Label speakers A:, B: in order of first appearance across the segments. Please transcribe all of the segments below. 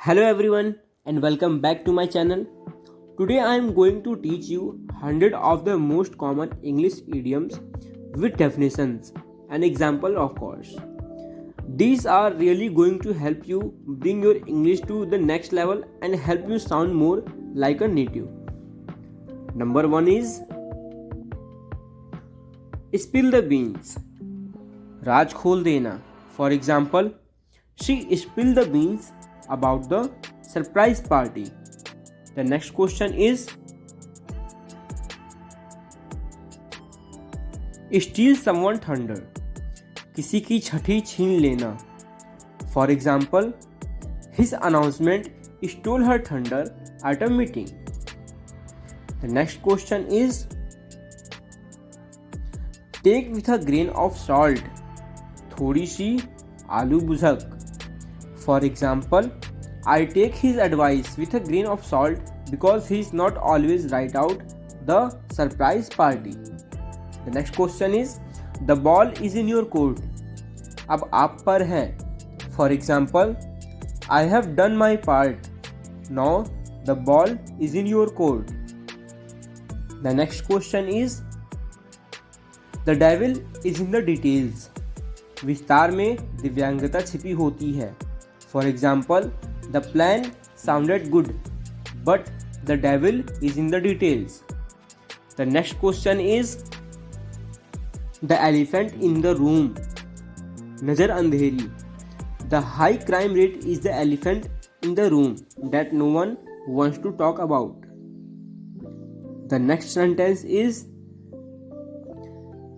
A: Hello everyone and welcome back to my channel. Today I am going to teach you 100 of the most common English idioms with definitions and example of course. These are really going to help you bring your English to the next level and help you sound more like a native. Number 1 is spill the beans. राज खोल देना. For example, she spilled the beans about the surprise party. The next question is steal someone thunder. किसी की छठी छीन लेना. For example, his announcement stole her thunder at a meeting. The next question is take with a grain of salt. थोड़ी सी आलू बुझक. For example, I take his advice with a grain of salt because he is not always right out the surprise party. The next question is the ball is in your court. अब आप पर है. For example, I have done my part. Now the ball is in your court. The next question is the devil is in the details. विस्तार में दिव्यांगता छिपी होती है. For example, the plan sounded good, but the devil is in the details. The next question is the elephant in the room. नजर अंधेरी. The high crime rate is the elephant in the room that no one wants to talk about. The next sentence is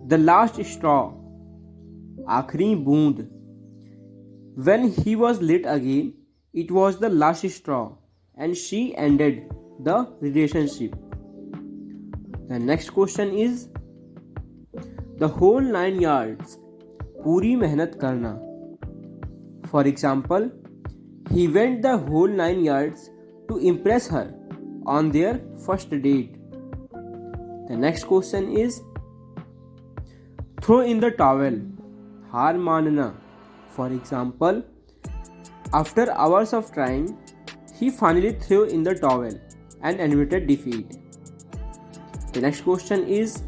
A: the last straw. आखिरी बूंद. When he was late again, it was the last straw and she ended the relationship. The next question is the whole 9 yards. पूरी मेहनत करना. For example, he went the whole 9 yards to impress her on their first date. The next question is throw in the towel. हार मानना. For example, after hours of trying, he finally threw in the towel and admitted defeat. The next question is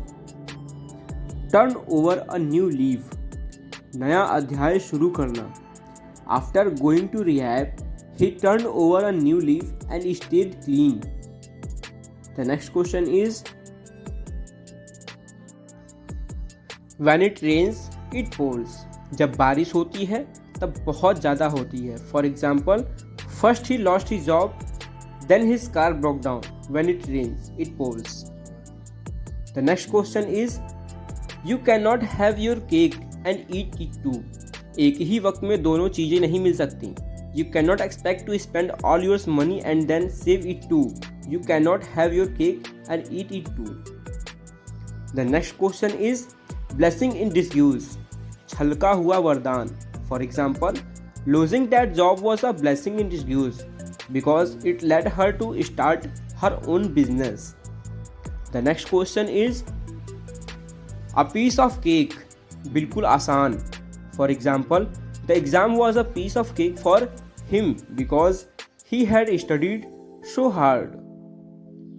A: turn over a new leaf. नया अध्याय शुरू करना. After going to rehab, he turned over a new leaf and stayed clean. The next question is when it rains, it pours. जब बारिश होती है तब बहुत ज़्यादा होती है. For example, first he lost his job, then his car broke down. When it rains, it pours. The next question is you cannot have your cake and eat it too. एक ही वक्त में दोनों चीज़ें नहीं मिल सकती. You cannot expect to spend all your money and then save it too. You cannot have your cake and eat it too. The next question is blessing in disguise. छलका हुआ वरदान. For example, losing that job was a blessing in disguise because it led her to start her own business. The next question is a piece of cake. बिल्कुल आसान. For example, the exam was a piece of cake for him because he had studied so hard.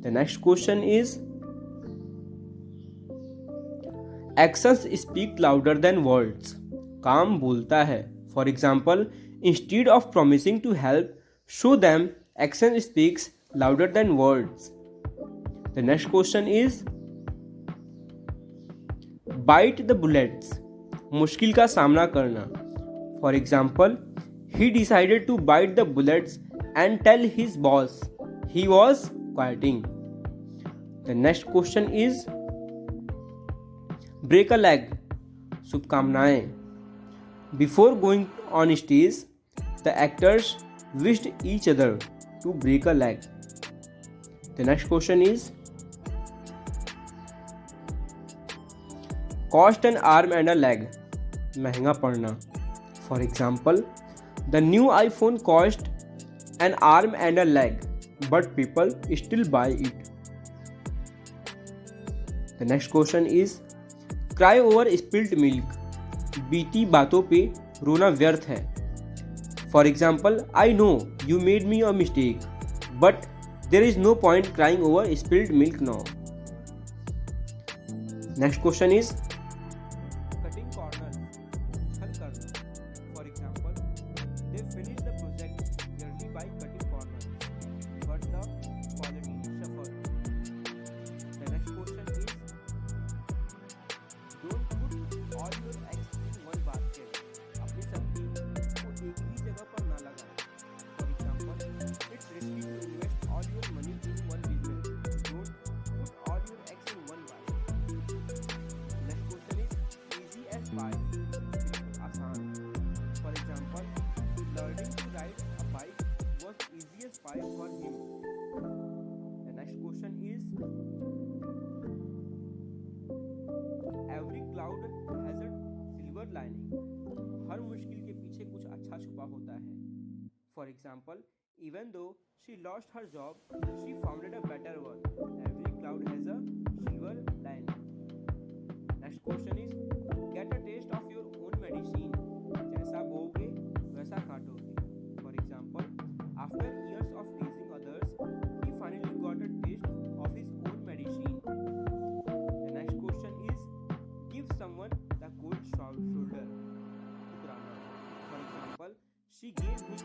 A: The next question is actions speak louder than words. काम बोलता है. For example, instead of promising to help, show them action speaks louder than words. The next question is bite the bullets. मुश्किल का सामना करना. For example, he decided to bite the bullets and tell his boss he was quitting. The next question is break a leg. शुभकामनाएं. Before going on stage, the actors wished each other to break a leg. The next question is cost an arm and a leg. महंगा पड़ना. For example, the new iPhone cost an arm and a leg, but people still buy it. The next question is cry over spilt milk. बीती बातों पे रोना व्यर्थ है. For example, I know you made me a mistake, but there is no point crying over spilled milk now. Next question is cutting corners, छल करना. For example, they finished the project merely by cutting corners, but the quality suffered. The next question is don't put all your eggs in one basket. अपनी सब्जी को एक ही जगह पर ना लगाएं. For example, it's risky to invest all your money in one business. Don't put all your eggs in one basket. Next question is easy as pie. बिल्कुल आसान. For example, learning to ride a bike was easy as pie for him. The next question is every cloud has a silver lining. हर मुश्किल के पीछे कुछ अच्छा छुपा होता है. For example, even though she lost her job, she founded a better one. Every cloud has a silver lining. Next question is get a taste of your own medicine. जैसा बोओगे वैसा काटोगे. For example, after years of teasing others, he finally got a taste of his own medicine. The next question is give someone the cold shoulder. ठुकराना. For example, she gave him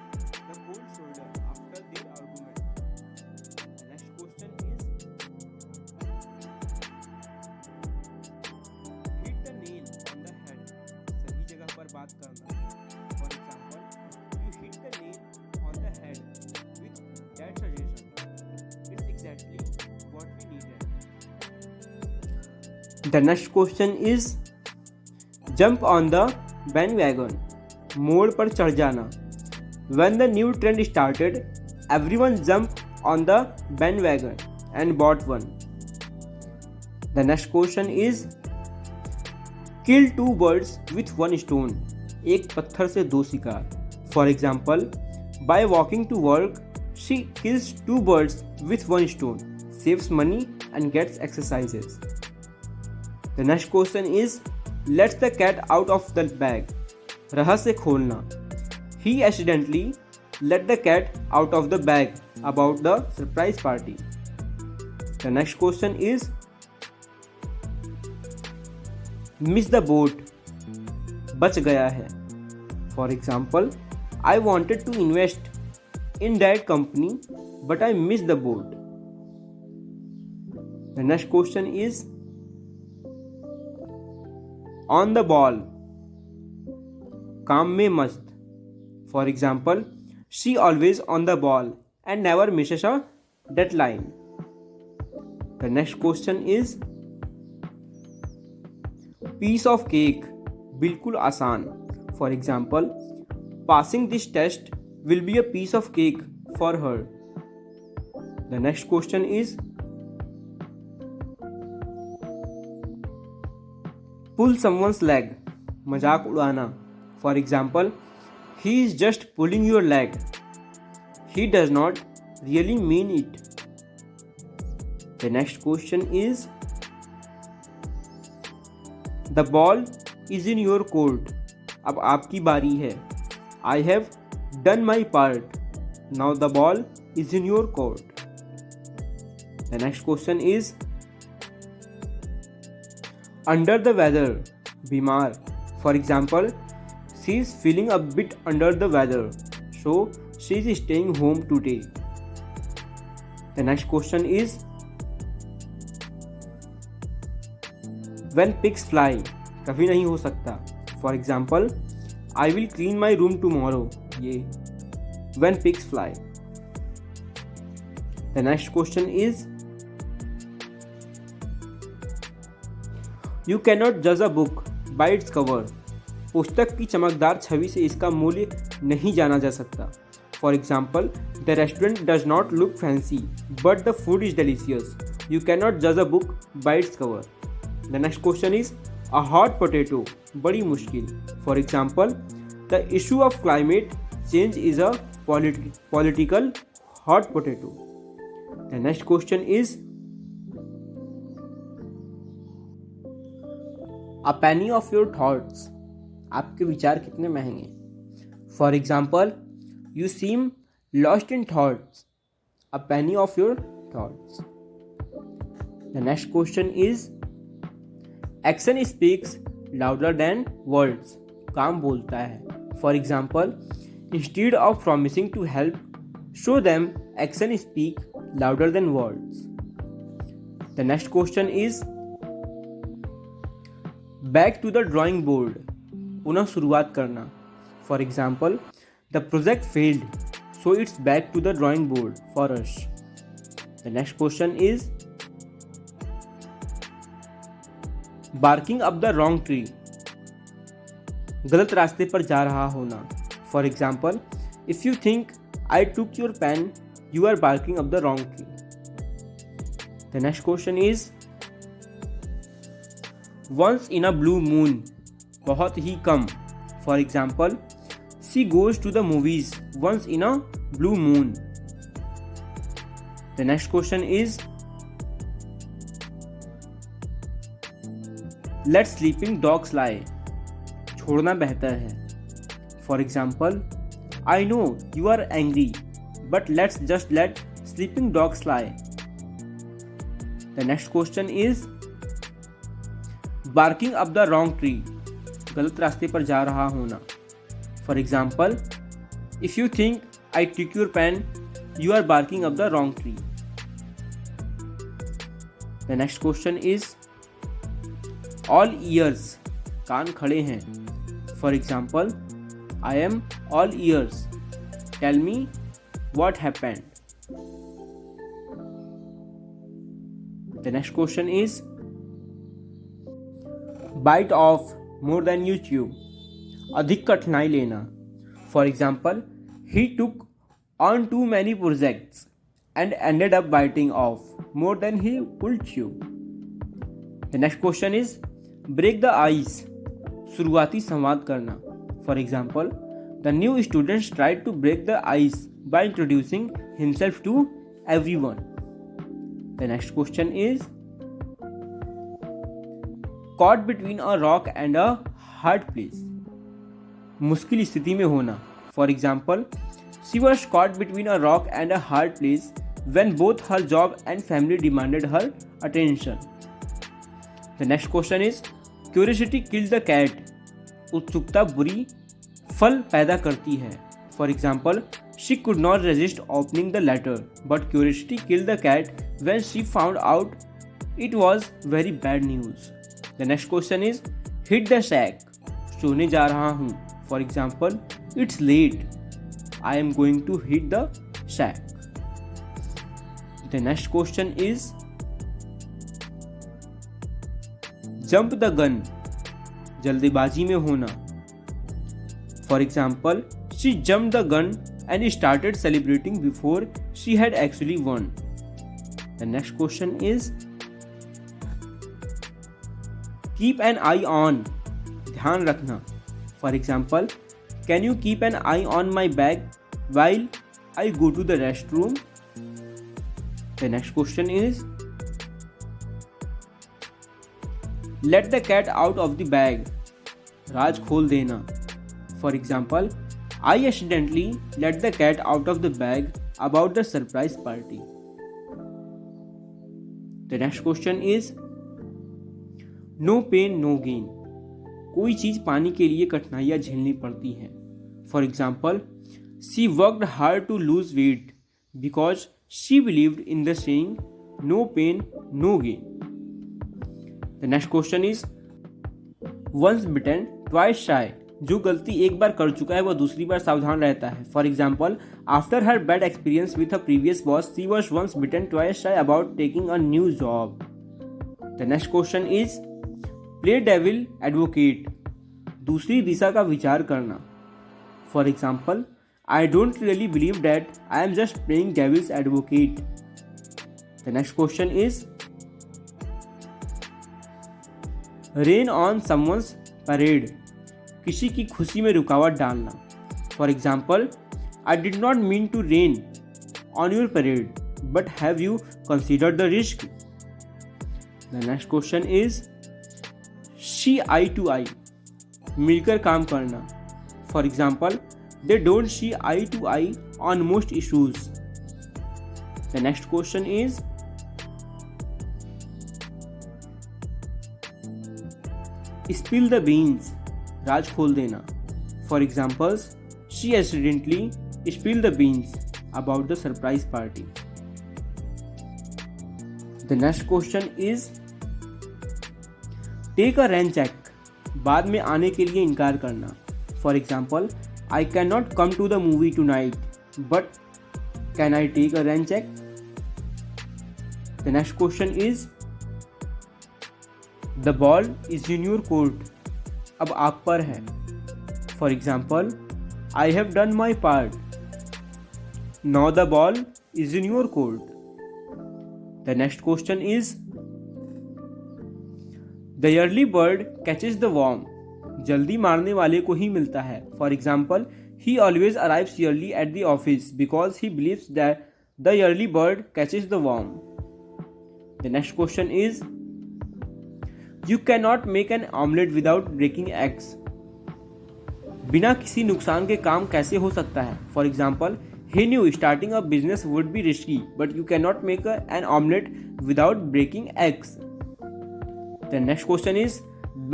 A: the cold shoulder after their argument. The next question is hit the nail on the head. सही जगह पर बात करना. For example, you hit the nail on the head with that suggestion. It's exactly what we needed. The next question is jump on the bandwagon. मोड़ पर चढ़ जाना. When the new trend started, everyone jumped on the bandwagon and bought one. The next question is kill two birds with one stone. एक पत्थर से दो शिकार. For example, by walking to work, she kills two birds with one stone, saves money and gets exercises. The next question is lets the cat out of the bag. रहस्य खोलना. He accidentally let the cat out of the bag about the surprise party. The next question is miss the boat. बच गया है. For example, I wanted to invest in that company but I missed the boat. The next question is on the ball. काम में मस्त. For example, she always on the ball and never misses a deadline. The next question is piece of cake. बिल्कुल आसान. For example, passing this test will be a piece of cake for her. The next question is pull someone's leg. मजाक उड़ाना. For example, he is just pulling your leg. He does not really mean it. The next question is the ball is in your court. अब आपकी बारी है. I have done my part. Now the ball is in your court. The next question is under the weather. बीमार. For example, she is feeling a bit under the weather, so she is staying home today. The next question is when pigs fly. कभी नहीं हो सकता. For example, I will clean my room tomorrow. ये when pigs fly. The next question is you cannot judge a book by its cover. पुस्तक की चमकदार छवि से इसका मूल्य नहीं जाना जा सकता. For example, the restaurant does not look fancy, but the food is delicious. You cannot judge a book by its cover. The next question is a hot potato. बड़ी मुश्किल. For example, the issue of climate change is a political hot potato. The next question is a penny of your thoughts. आपके विचार कितने महंगे. For example You seem lost in thoughts. A penny of your thoughts. The next question is action speaks louder than words. काम बोलता है. For example, instead of promising to help, show them action speak louder than words. The next question is back to the drawing board. पुनः शुरुआत करना. For example, the project failed, so it's back to the drawing board for us. The next question is barking up the wrong tree. गलत रास्ते पर जा रहा होना. For example, if you think I took your pen, you are barking up the wrong tree. The next question is once in a blue moon. बहुत ही कम. For example, she goes to the movies once in a blue moon. The next question is let sleeping dogs lie. छोड़ना बेहतर है. For example, I know you are angry, but let's just let sleeping dogs lie. The next question is barking up the wrong tree. गलत रास्ते पर जा रहा होना. For example, if you think I took your pen, you are barking up the wrong tree. The next question is all ears. कान खड़े हैं. For example, I am all ears. Tell me what happened. The next question is bite off more than you chew. अधिक कठिनाई लेना. For example, he took on too many projects and ended up biting off more than he could chew. The next question is break the ice. शुरुआती संवाद करना. For example, the new student tried to break the ice by introducing himself to everyone. The next question is caught between a rock and a hard place. मुश्किल स्थिति में होना. For example, she was caught between a rock and a hard place when both her job and family demanded her attention. The next question is curiosity killed the cat. उत्सुकता बुरी फल पैदा करती है. For example, she could not resist opening the letter, but curiosity killed the cat when she found out it was very bad news. The next question is hit the shack. सोने जा रहा हूँ. For example, it's late. I am going to hit the shack. The next question is jump the gun. जल्दबाजी में होना. For example, she jumped the gun and started celebrating before she had actually won. The next question is keep an eye on. ध्यान रखना. For example, can you keep an eye on my bag while I go to the restroom? The next question is let the cat out of the bag. राज खोल देना. For example, I accidentally let the cat out of the bag about the surprise party. The next question is no pain no gain. कोई चीज पाने के लिए कठिनाइयां झेलनी पड़ती हैं. For example, she worked hard to lose weight because she believed in the saying no pain no gain. The next question is once bitten twice shy. जो गलती एक बार कर चुका है वह दूसरी बार सावधान रहता है. For example, after her bad experience with her previous boss, she was once bitten twice shy about taking a new job. The next question is play devil advocate. दूसरी दिशा का विचार करना. For example, I don't really believe that I am just playing devil's advocate. The next question is rain on someone's parade. किसी की खुशी में रुकावट डालना. For example, I did not mean to rain on your parade, but have you considered the risk? The next question is see eye to eye. मिलकर काम करना. For example, They don't see eye to eye on most issues. The next question is, spill the beans. राज खोल देना. For examples, she accidentally spilled the beans about the surprise party. The next question is, take a rain check. बाद में आने के लिए इनकार करना. For example, I cannot come to the movie tonight, but can I take a rain check? The next question is, the ball is in your court. अब आप पर है. For example, I have done my part. Now the ball is in your court. The next question is, the early bird catches the worm. जल्दी मारने वाले को ही मिलता है. For example, he always arrives early at the office because he believes that the early bird catches the worm. The next question is, you cannot make an omelette without breaking eggs. बिना किसी नुकसान के काम कैसे हो सकता है? For example, he knew starting a business would be risky, but you cannot make an omelette without breaking eggs. The next question is,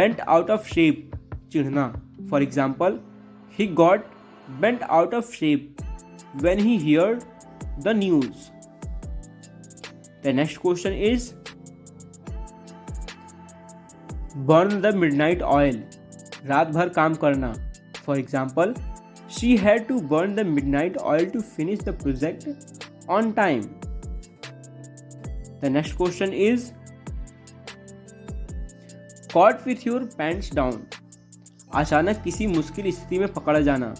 A: bent out of shape. चिढ़ना. For example, he got bent out of shape when he heard the news. The next question is, burn the midnight oil. रात भर काम करना. For example, she had to burn the midnight oil to finish the project on time. The next question is, caught with your pants down. अचानक किसी मुश्किल स्थिति में पकड़ा जाना.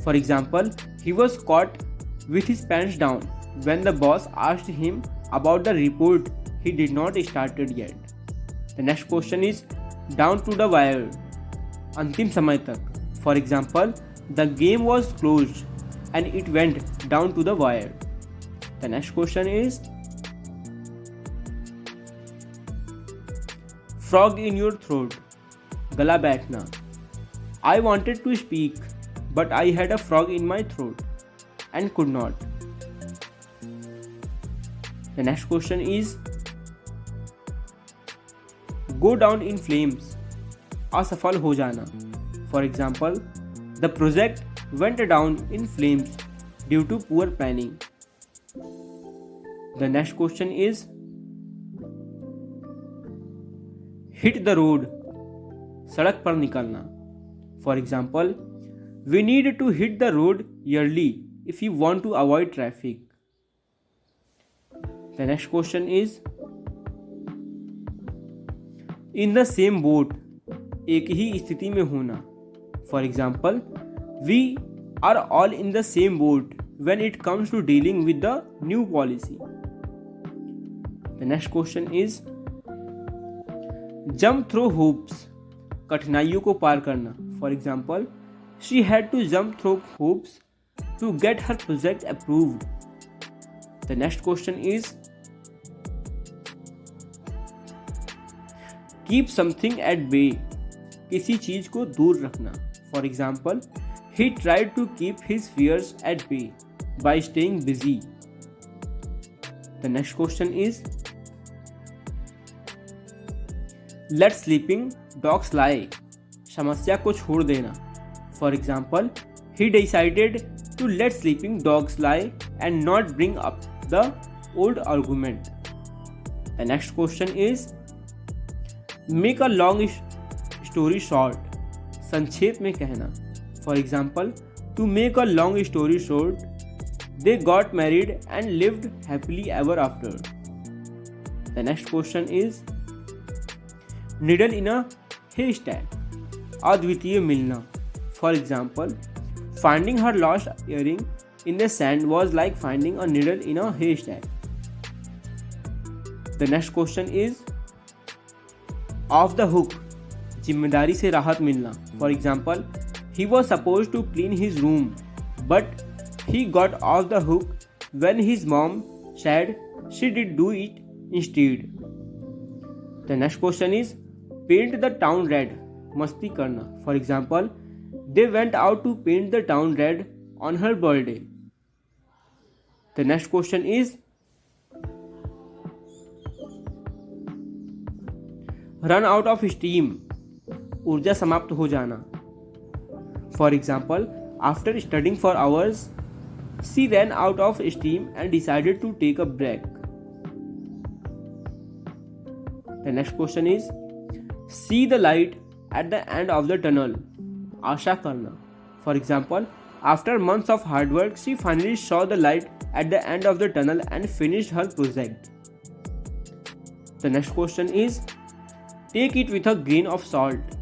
A: For example, he was caught with his pants down when the boss asked him about the report he did not started yet. The next question is, down to the wire. अंतिम समय तक. For example, the game was closed and it went down to the wire. The next question is, frog in your throat. गला बैठना. I wanted to speak, but I had a frog in my throat and could not. The next question is, go down in flames. असफल हो जाना. For example, the project went down in flames due to poor planning. The next question is, hit the road. सड़क पर निकलना. For example, we need to hit the road early if you want to avoid traffic. The next question is, in the same boat. एक ही स्थिति में होना. For example, we are all in the same boat when it comes to dealing with the new policy. The next question is, jump through hoops. कठिनाइयों को पार करना. For example, she had to jump through hoops to get her project approved. The next question is, keep something at bay. किसी चीज को दूर रखना. For example, he tried to keep his fears at bay by staying busy. The next question is, let sleeping dogs lie. समस्या को छोड़ देना. For example, he decided to let sleeping dogs lie and not bring up the old argument. The next question is, make a long story short. संक्षेप में कहना. For example, to make a long story short, they got married and lived happily ever after. The next question is, needle in a haystack. अद्वितीय मिलना. For example, finding her lost earring in the sand was like finding a needle in a haystack. The next question is, off the hook. जिम्मेदारी से राहत मिलना. For example, he was supposed to clean his room, but he got off the hook when his mom said she did do it instead. The next question is, paint the town red. मस्ती करना. For example, They went out to paint the town red on her birthday. The next question is run out of steam. ऊर्जा समाप्त हो जाना. For example, after studying for hours, she ran out of steam and decided to take a break. The next question is see the light at the end of the tunnel. आशा करना. For example, after months of hard work, she finally saw the light at the end of the tunnel and finished her project. The next question is take it with a grain of salt.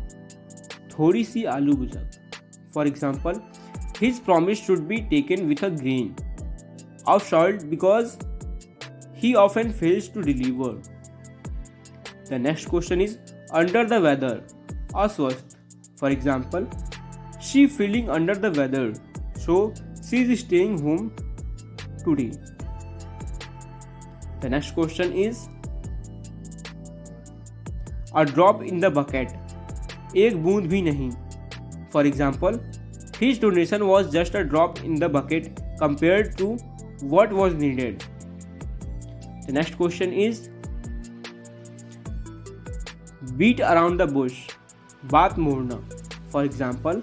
A: थोड़ी सी आलू भुजक. For example, his promise should be taken with a grain of salt because he often fails to deliver. The next question is under the weather. अस्वस्थ. For example, she feeling under the weather, so she is staying home today. The next question is a drop in the bucket. एक बूंद भी नहीं. For example, his donation was just a drop in the bucket compared to what was needed. The next question is beat around the bush. बात मोड़ना. For example,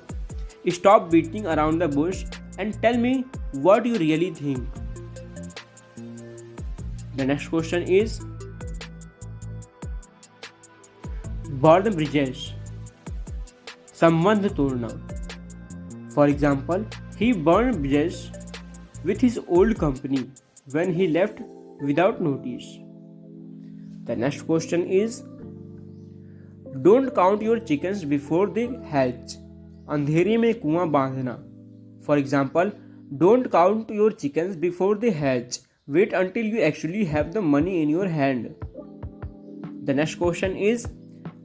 A: stop beating around the bush and tell me what you really think. The next question is burn bridges. संबंध तोड़ना. For example, he burned bridges with his old company when he left without notice. The next question is don't count your chickens before they hatch. अंधेरे में कुआं बांधना. For example, don't count your chickens before they hatch. Wait until you actually have the money in your hand. The next question is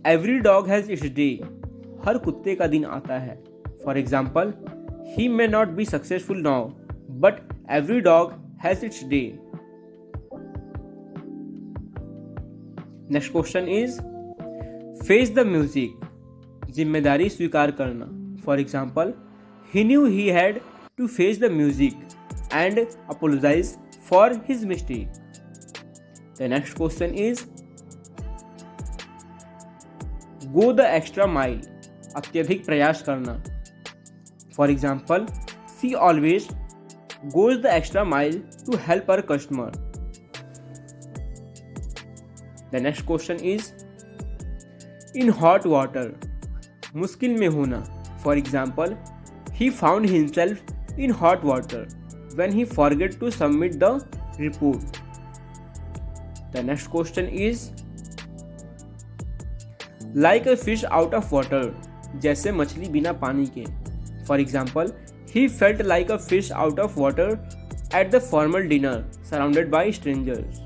A: every dog has its day. हर कुत्ते का दिन आता है. For example, he may not be successful now, but every dog has its day. Next question is face the music. जिम्मेदारी स्वीकार करना. For example, he knew he had to face the music and apologize for his mistake. The next question is go the extra mile. अत्यधिक प्रयास करना. For example, she always goes the extra mile to help her customer. The next question is in hot water. मुश्किल में होना. For example, he found himself in hot water when he forgot to submit the report. The next question is like a fish out of water. जैसे मछली बिना पानी के. For example, he felt like a fish out of water at the formal dinner surrounded by strangers.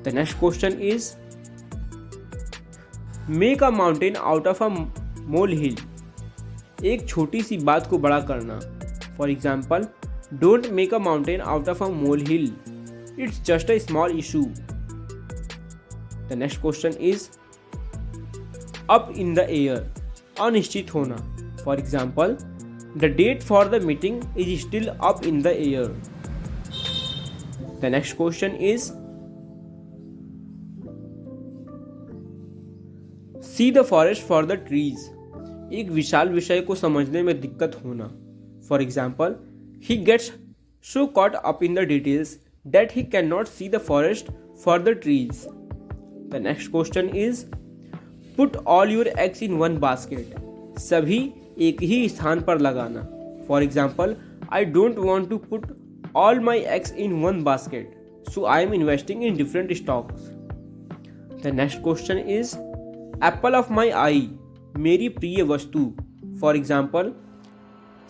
A: The next question is make a mountain out of a molehill. एक छोटी सी बात को बड़ा करना. For example, don't make a mountain out of a molehill. It's just a small issue. The next question is up in the air. अनिश्चित होना. For example, the date for the meeting is still up in the air. The next question is see the forest for the trees. एक विशाल विषय को समझने में दिक्कत होना. For example, he gets so caught up in the details that he cannot see the forest for the trees. The next question is put all your eggs in one basket. सभी एक ही स्थान पर लगाना. For example, I don't want to put all my eggs in one basket, so I am investing in different stocks. The next question is apple of my eye. मेरी प्रिय वस्तु. For example,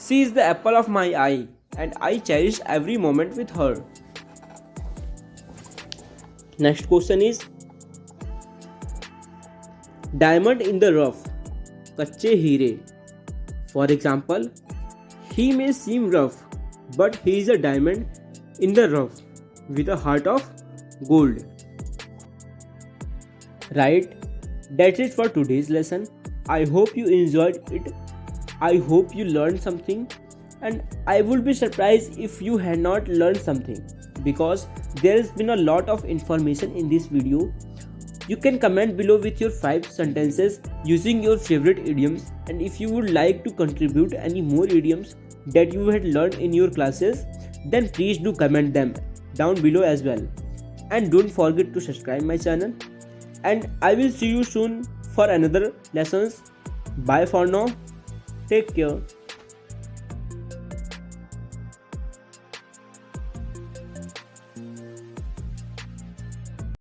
A: she is the apple of my eye and I cherish every moment with her. Next question is diamond in the rough. कच्चे हीरे. For example, he may seem rough, but he is a diamond in the rough with a heart of gold. Right? That's it for today's lesson. I hope you enjoyed it. I hope you learned something, and I would be surprised if you had not learned something, because there has been a lot of information in this video. You can comment below with your 5 sentences using your favorite idioms, and if you would like to contribute any more idioms that you had learned in your classes, then please do comment them down below as well. And don't forget to subscribe my channel, and I will see you soon for another lessons. Bye for now. Take care.